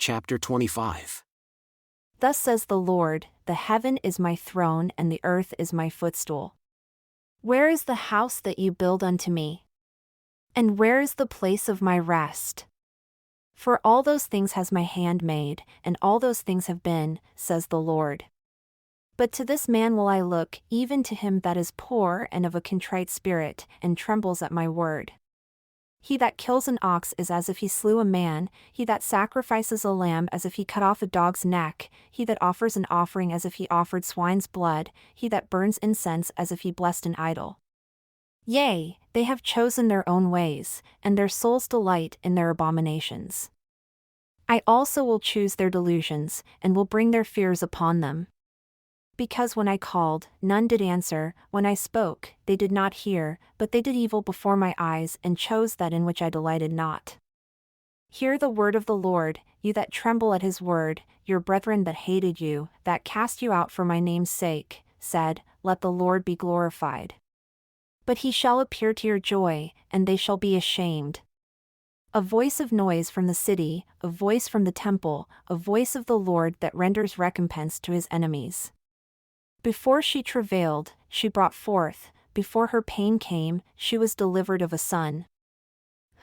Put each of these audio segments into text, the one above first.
chapter 25. Thus says the Lord, the heaven is my throne and the earth is my footstool. Where is the house that you build unto me? And where is the place of my rest? For all those things has my hand made, and all those things have been, says the Lord. But to this man will I look, even to him that is poor and of a contrite spirit, and trembles at my word. He that kills an ox is as if he slew a man, he that sacrifices a lamb as if he cut off a dog's neck, he that offers an offering as if he offered swine's blood, he that burns incense as if he blessed an idol. Yea, they have chosen their own ways, and their souls delight in their abominations. I also will choose their delusions, and will bring their fears upon them. Because when I called, none did answer, when I spoke, they did not hear, but they did evil before my eyes and chose that in which I delighted not. Hear the word of the Lord, you that tremble at his word, your brethren that hated you, that cast you out for my name's sake, said, Let the Lord be glorified. But he shall appear to your joy, and they shall be ashamed. A voice of noise from the city, a voice from the temple, a voice of the Lord that renders recompense to his enemies. Before she travailed, she brought forth, before her pain came, she was delivered of a son.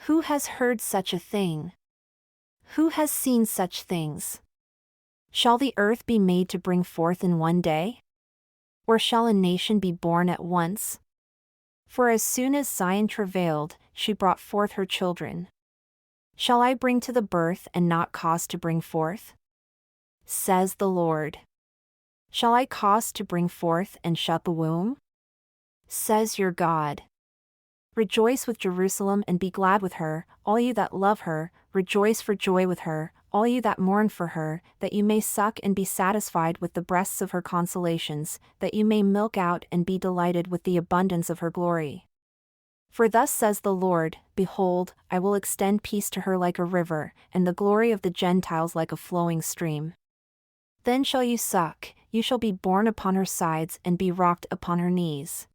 Who has heard such a thing? Who has seen such things? Shall the earth be made to bring forth in one day? Or shall a nation be born at once? For as soon as Zion travailed, she brought forth her children. Shall I bring to the birth and not cause to bring forth? Says the Lord. Shall I cause to bring forth and shut the womb? Says your God. Rejoice with Jerusalem and be glad with her, all you that love her, rejoice for joy with her, all you that mourn for her, that you may suck and be satisfied with the breasts of her consolations, that you may milk out and be delighted with the abundance of her glory. For thus says the Lord, Behold, I will extend peace to her like a river, and the glory of the Gentiles like a flowing stream. Then shall you suck, you shall be borne upon her sides and be rocked upon her knees.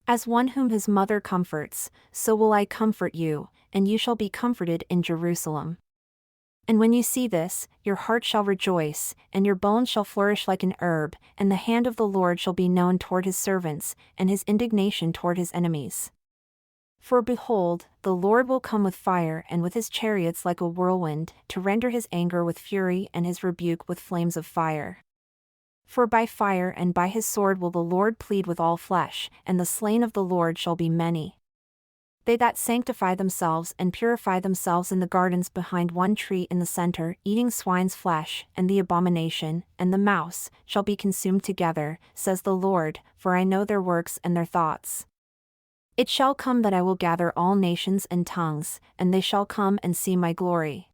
As one whom his mother comforts, so will I comfort you, and you shall be comforted in Jerusalem. And when you see this, your heart shall rejoice, and your bones shall flourish like an herb, and the hand of the Lord shall be known toward his servants, and his indignation toward his enemies. For behold, the Lord will come with fire and with his chariots like a whirlwind, to render his anger with fury and his rebuke with flames of fire. For by fire and by his sword will the Lord plead with all flesh, and the slain of the Lord shall be many. They that sanctify themselves and purify themselves in the gardens behind one tree in the center, eating swine's flesh, and the abomination, and the mouse, shall be consumed together, says the Lord, for I know their works and their thoughts. It shall come that I will gather all nations and tongues, and they shall come and see my glory.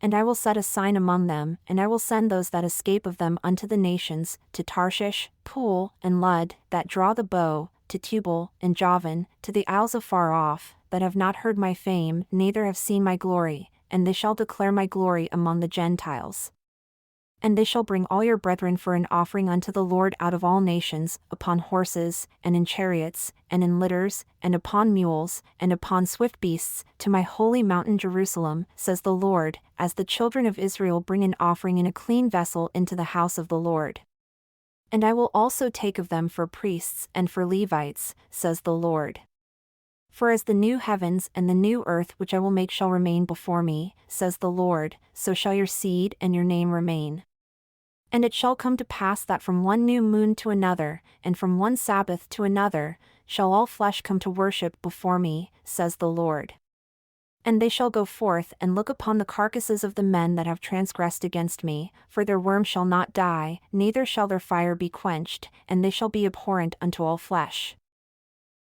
And I will set a sign among them, and I will send those that escape of them unto the nations, to Tarshish, Pool, and Lud, that draw the bow, to Tubal, and Javan, to the isles afar off, that have not heard my fame, neither have seen my glory, and they shall declare my glory among the Gentiles. And they shall bring all your brethren for an offering unto the Lord out of all nations, upon horses, and in chariots, and in litters, and upon mules, and upon swift beasts, to my holy mountain Jerusalem, says the Lord, as the children of Israel bring an offering in a clean vessel into the house of the Lord. And I will also take of them for priests and for Levites, says the Lord. For as the new heavens and the new earth which I will make shall remain before me, says the Lord, so shall your seed and your name remain. And it shall come to pass that from one new moon to another, and from one Sabbath to another, shall all flesh come to worship before me, says the Lord. And they shall go forth and look upon the carcasses of the men that have transgressed against me, for their worm shall not die, neither shall their fire be quenched, and they shall be abhorrent unto all flesh.